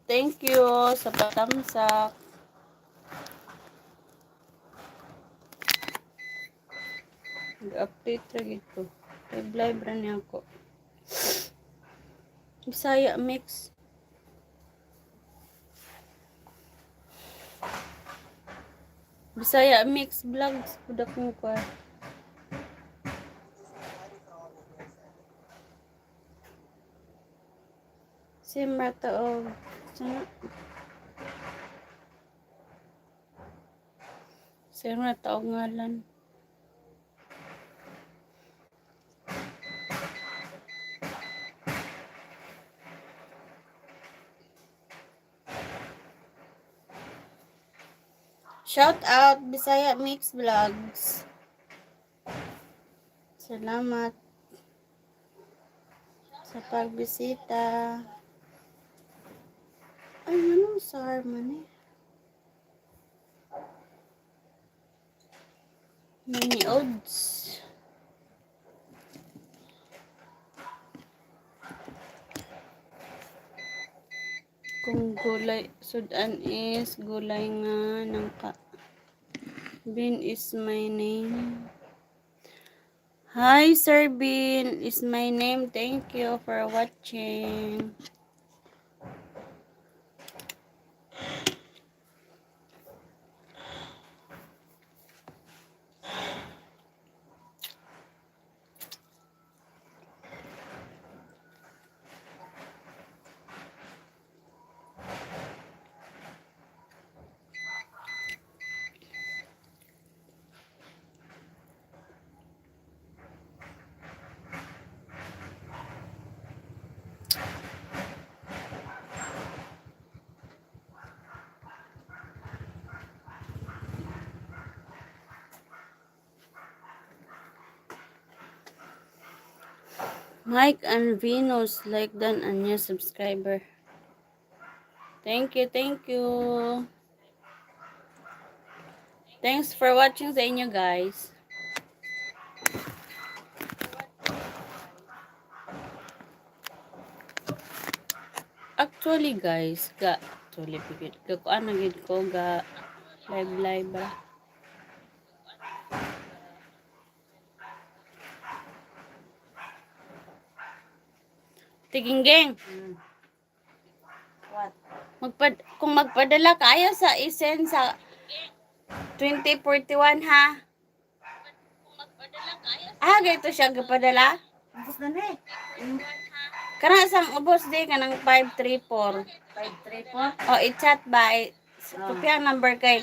Thank you sa patamsak. Update ra gito. Live ra niya ako. Bisaya mix. Bisaya mix vlogs budak mo ko. Simra taog. Sana. Simra taog ngalan. Shout out Bisaya Mix Vlogs. Salamat sa pagbisita. Ay, ano sa harmony? Mini odds. Kung gulay, sudan is gulay nga nangka. Bin is my name. Hi, Sir Bin is my name. Thank you for watching. Mike and Venus like dan a new subscriber. Thank you, thank you. Thanks for watching sa inyo guys. Actually guys, actually pigit ko ano gid ko ga live ba. Tiginggeng. What? Kung magpadala kayo sa isen sa 2041 ha. Ah, gito siya gapadala. Ubus na ni. Kana sang ubos di kanang 534. 534. O i-chat ba? Kopya ang number kay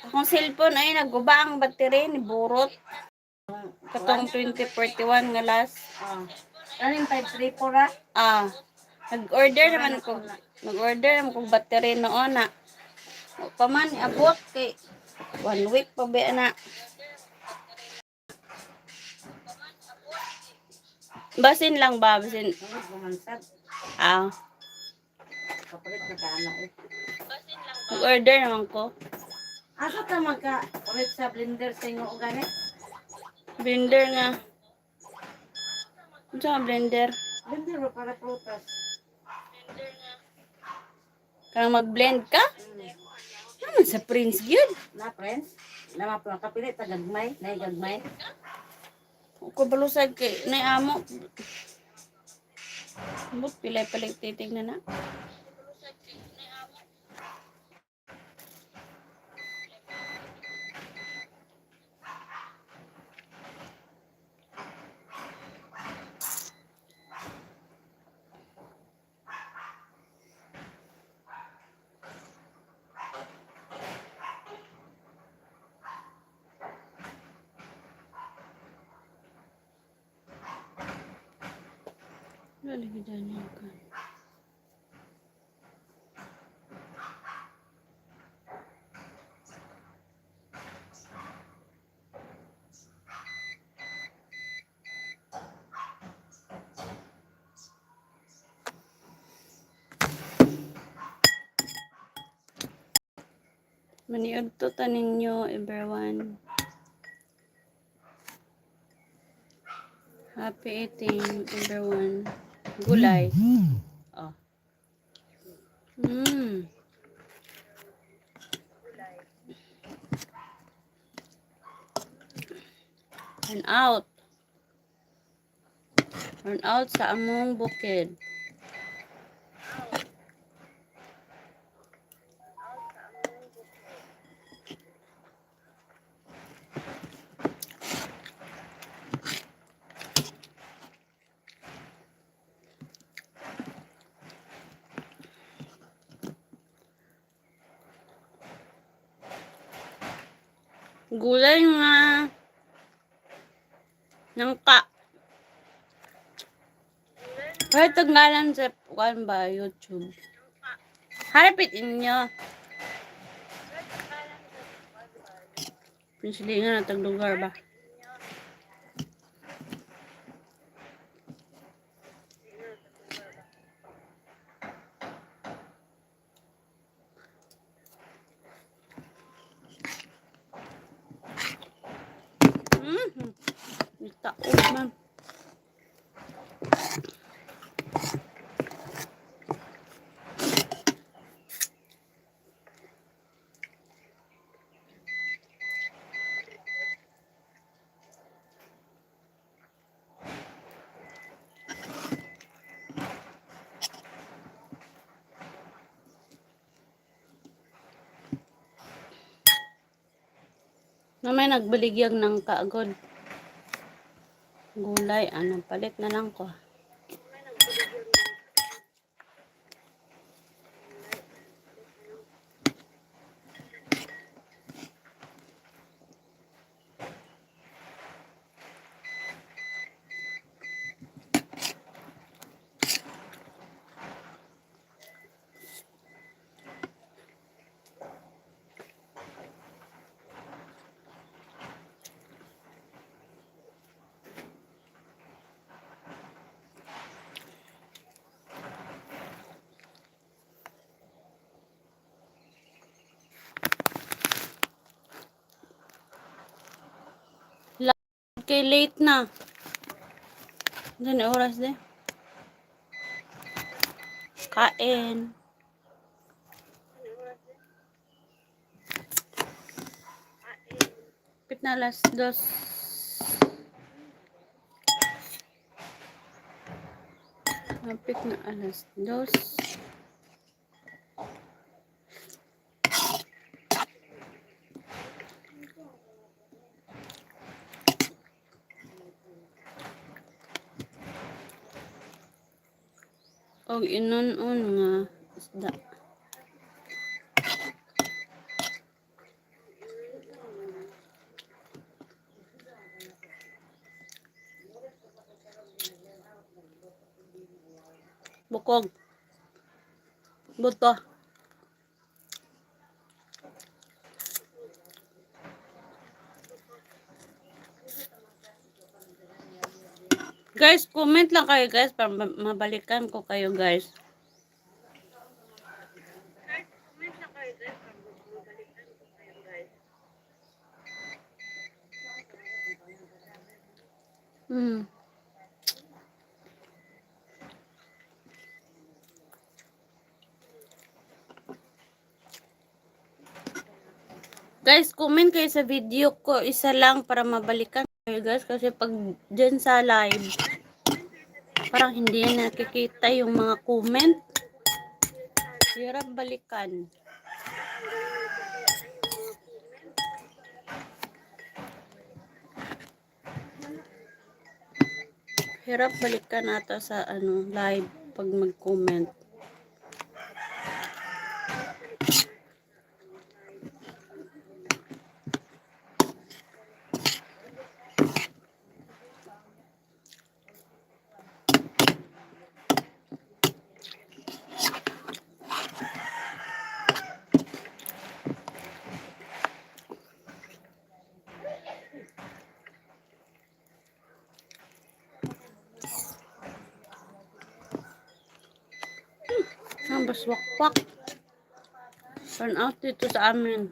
akong cellphone ay nagguba ang battery ni burot. Katong 2041 nga last. Ano yung 534 ha? Nag-order naman kog battery noon na. O pa man abot kay 1 week pa ba na. Basin lang ba? Basin. Kapalit na kaana eh. Nag-order naman ko. Asa ka magka-ulit sa blender sa inyo o ganit? Blender nga. Ano sa blender? Blender ba para prutas? Kang mag-blend ka? Naman sa Prince yun. Na friends? Nama po ang kapilit na gagmay? Na gagmay? Ko balusad kay nay amo. But pilay palig titignan na. Laligidan niya ka. Maniod to ta ninyo everyone. Happy eating everyone. Gulay. Oh. Mm. Turn out. Turn out sa among bukid. Gulay nga nangka. Pero tanggalan sa kuan ba YouTube. Harapit inyo. Pinsilingan na tag lugar ba? Taog man. Na may nagbaligyag ng kaagod. Gulay, ano, palit na lang ko. Kay late na. Diyan oras de. Kain. Pit na alas 2. Napit na alas 2. Og inon-on nga isda. Bukog. Buto. Guys, comment lang kayo guys para mabalikan ko kayo guys. Hmm. Guys, comment kayo sa video ko. Isa lang para mabalikan kayo guys. Kasi pag dyan sa live, parang hindi na nakikita yung mga comment. Hirap balikan. Hirap balikan ata sa ano live pag mag-comment. Ang baswakpak. Turn out dito sa amin.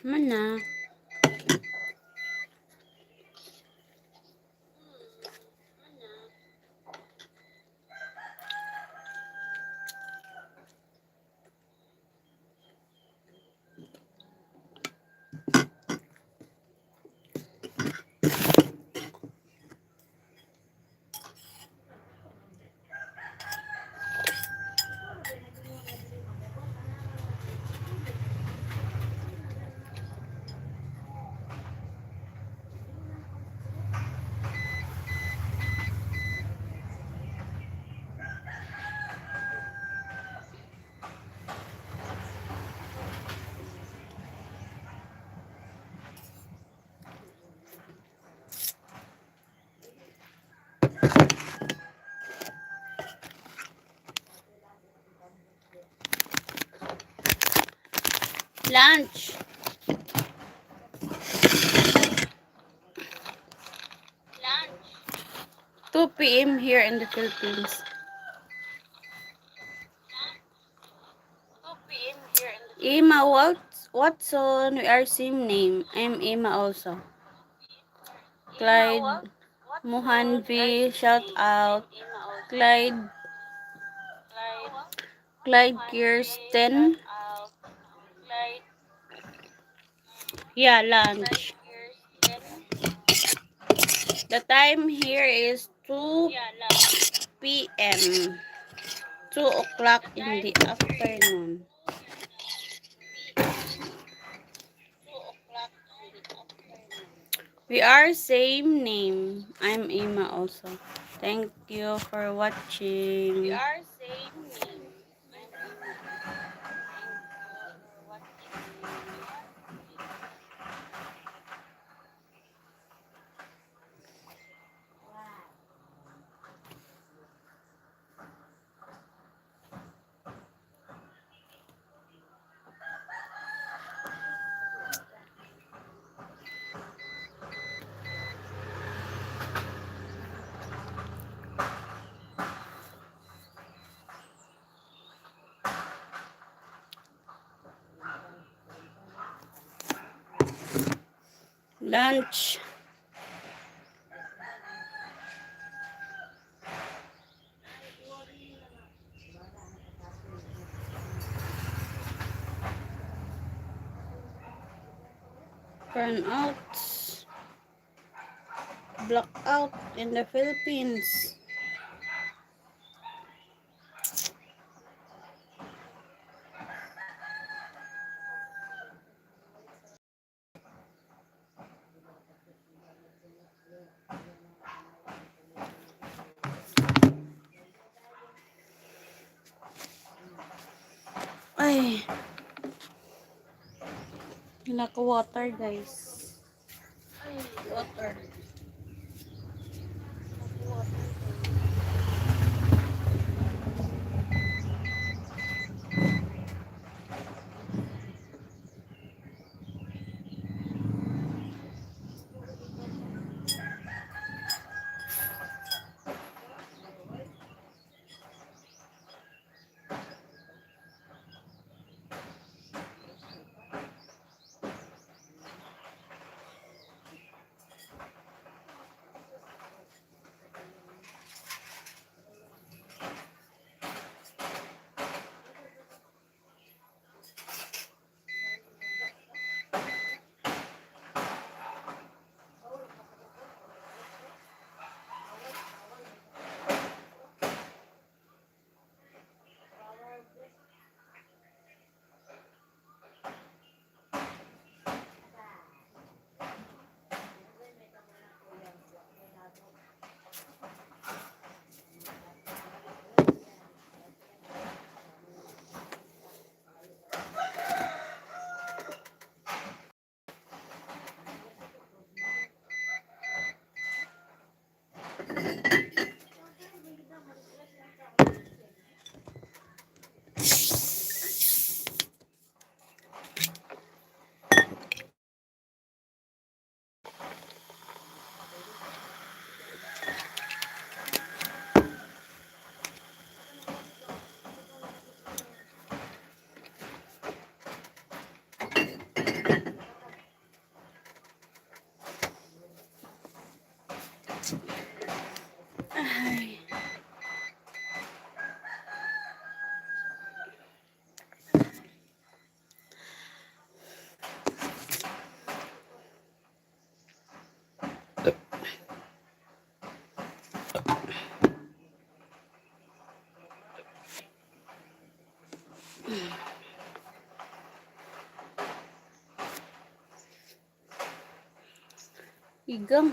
Mana? Lunch. 2 p.m. here in the Philippines. Emma Watson, we are same name. I'm Emma also. Clyde Mohanvi, shout out. Clyde Kirsten. Yeah, lunch. The time here is 2 p.m. 2 o'clock in the afternoon. We are same name. I'm Emma also. Thank you for watching. We are same name. Lunch. Burnout. Blackout in the Philippines. Ay. Naka-water, guys. Ay, water. Ay. Igang.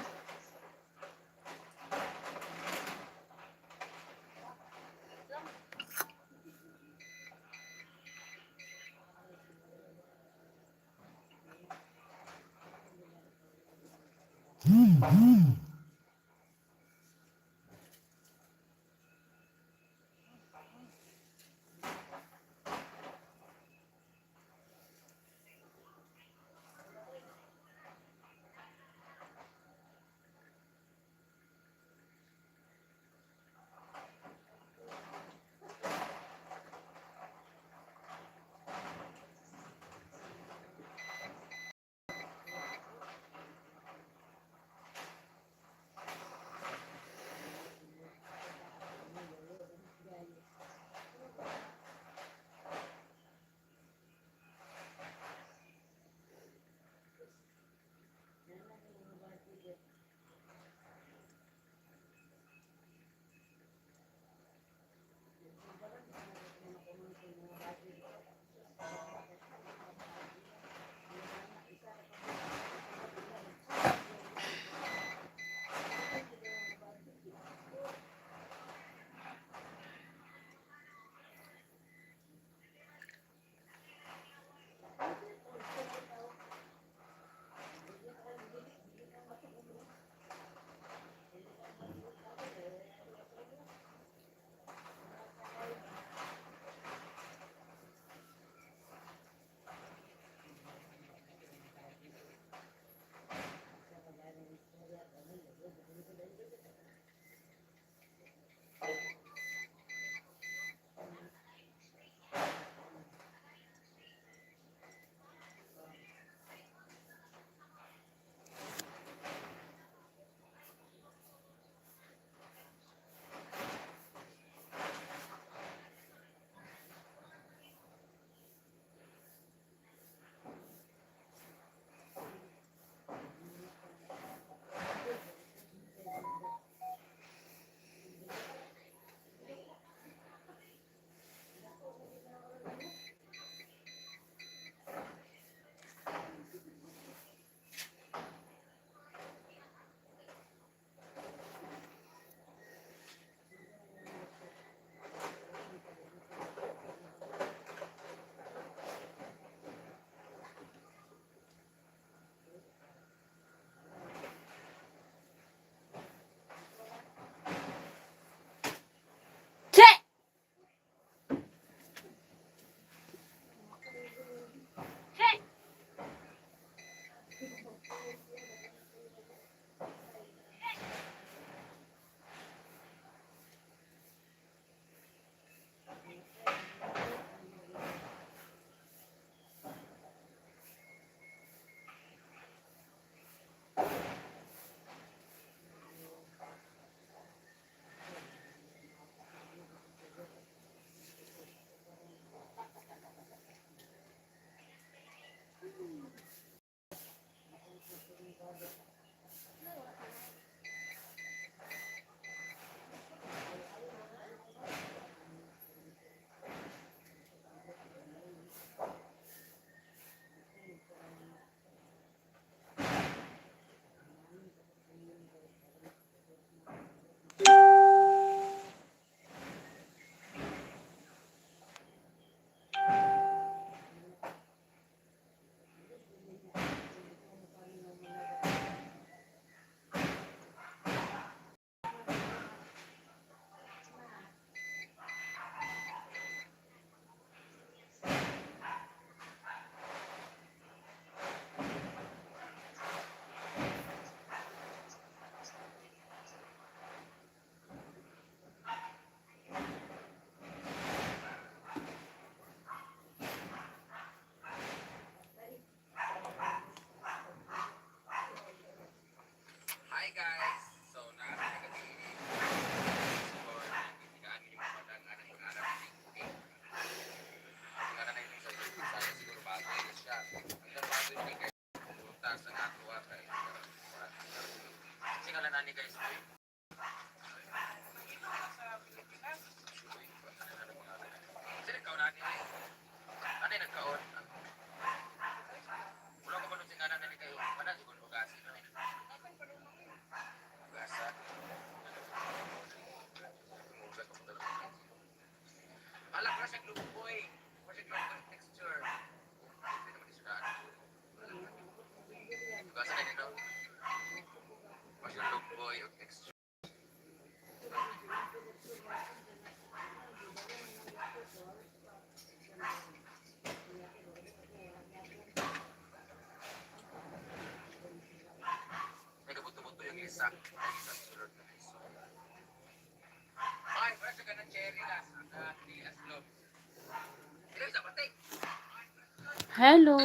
Hello,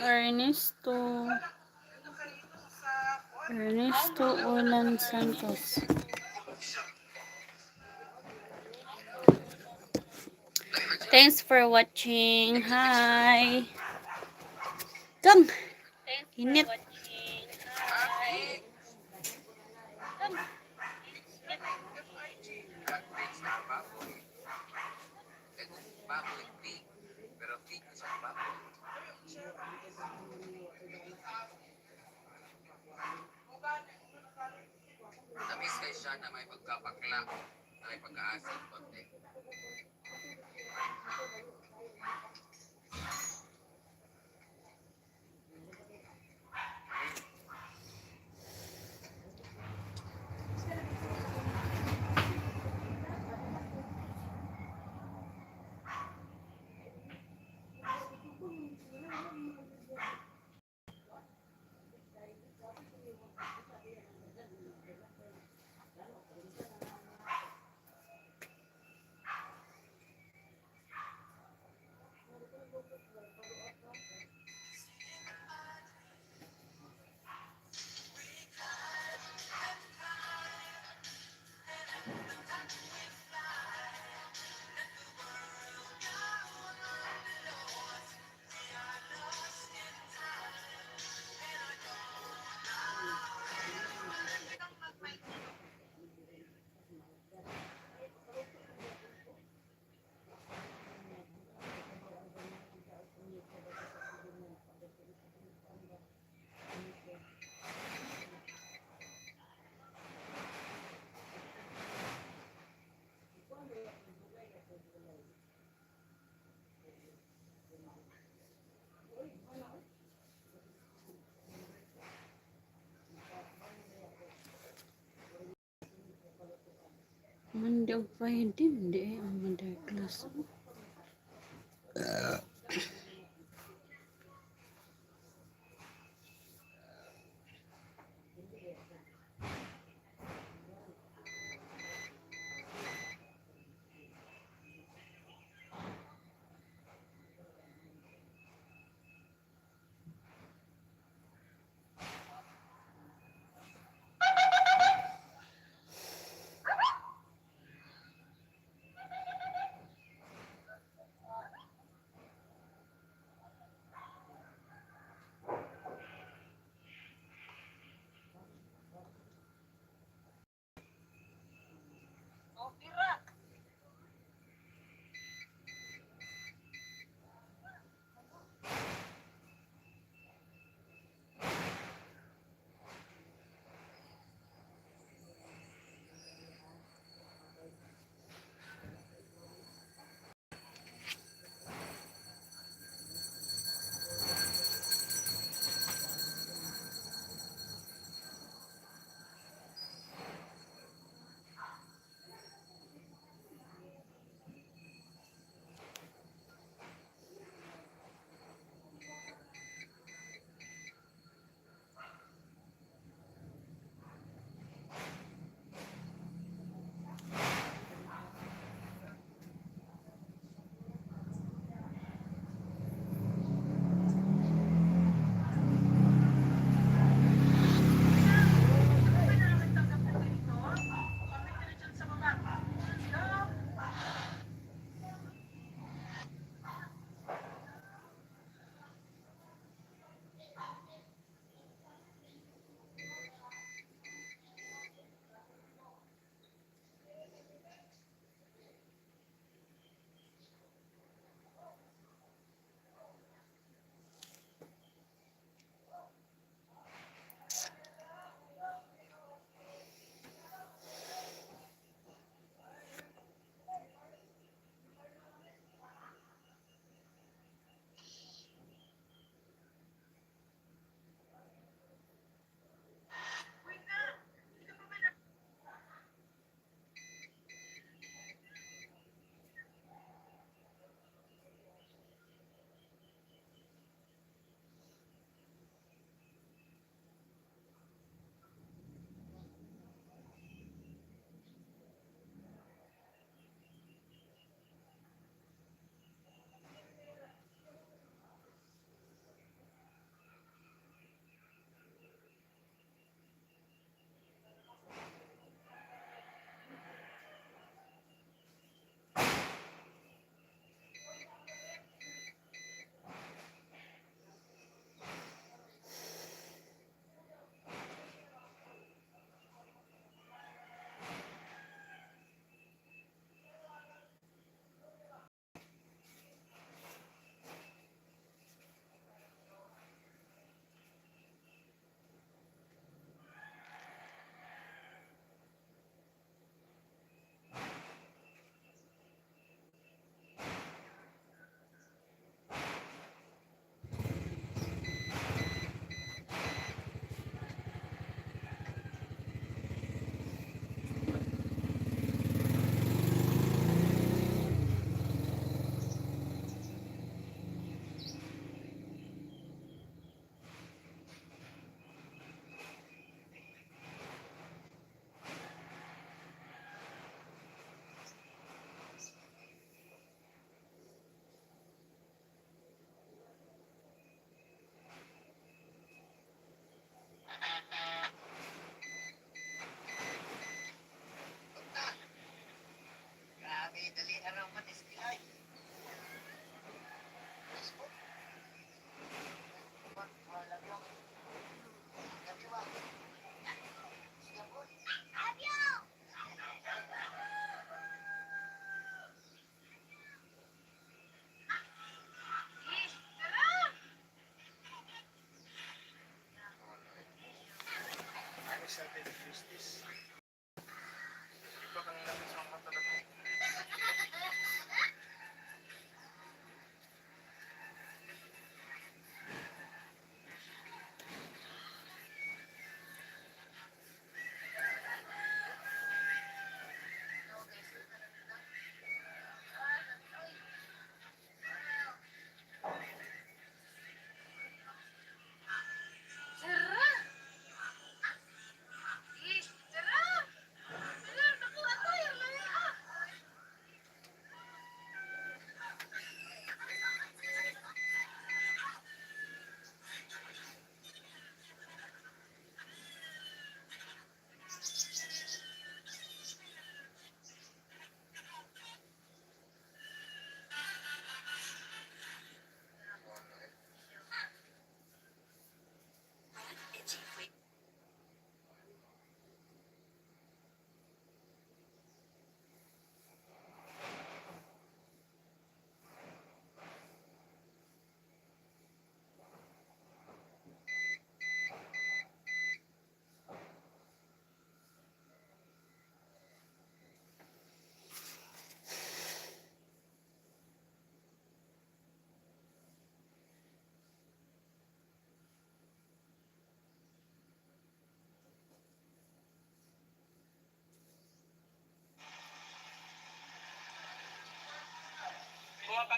Ernesto. Ernesto Olan Santos. Thanks for watching. Hi. Kang, init. Monday of Friday, hindi. Ang Monday class.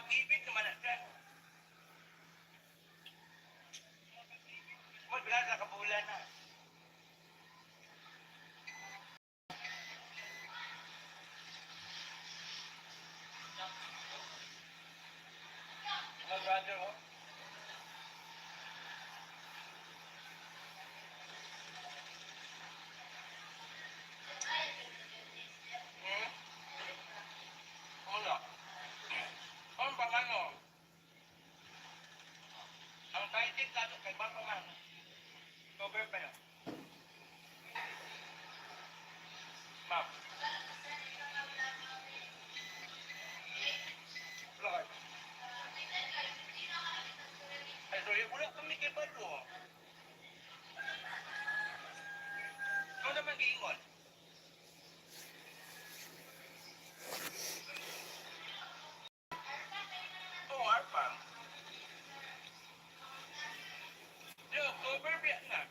Pag-ibig naman na siya. Magla na kabulan na. Mga brother mo. Hmm? Ano? Ang pangano? Ang title nato kay Bang Paman. Cover pa yun. Ma'am. Lord. Ay, sorry, wala kami kay Balo. Ikaw naman giingon. Oo, Arpang. Yo, cover pa na.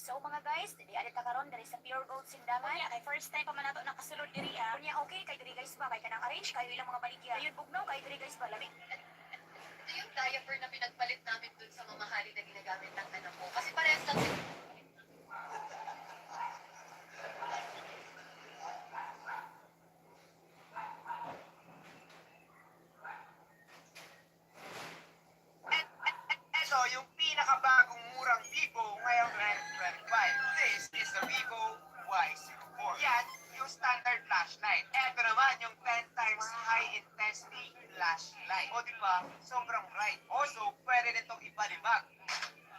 So mga guys, dili alit ta karon diri sa Pure Gold Sindangan. Unya kay first time pa man nato nakasulod diri ah. Unya okay kay diri guys ba kay kanang arrange kayo ilang mga baligya. Ayun bugnaw kay diri guys ba lami. Ito yung diaper na pinagpalit namin dun sa mamahalin na ginagamit ng anak ko. Kasi parehas lang sila. Ito yung pinakabagong murang Vivo ngayong 2025. This is the Vivo Y04. Yan yung standard flashlight. Ito naman yung 10 times high intensity flashlight. O diba, sobrang bright. Also, pwede nitong ipalibag.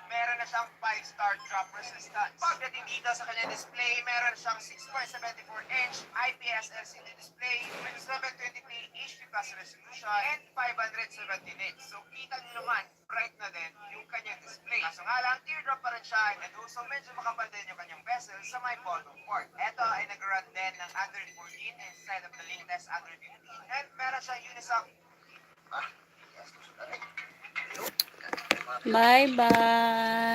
Meron na siyang 5-star drop resistance. Pagdating dito sa kanyang display, meron siyang 6.74-inch IPS LCD display with 720p HD plus resolution and 570 nits. So kita nyo naman, bright na din yung kanyang display. Kaso nga lang, teardrop pa rin siya and also medyo makapal din yung kanyang bezel sa may bottom port. Ito ay nag-run din ng Android 14 instead of the latest Android 15 and meron siyang Unisoc. Bye-bye.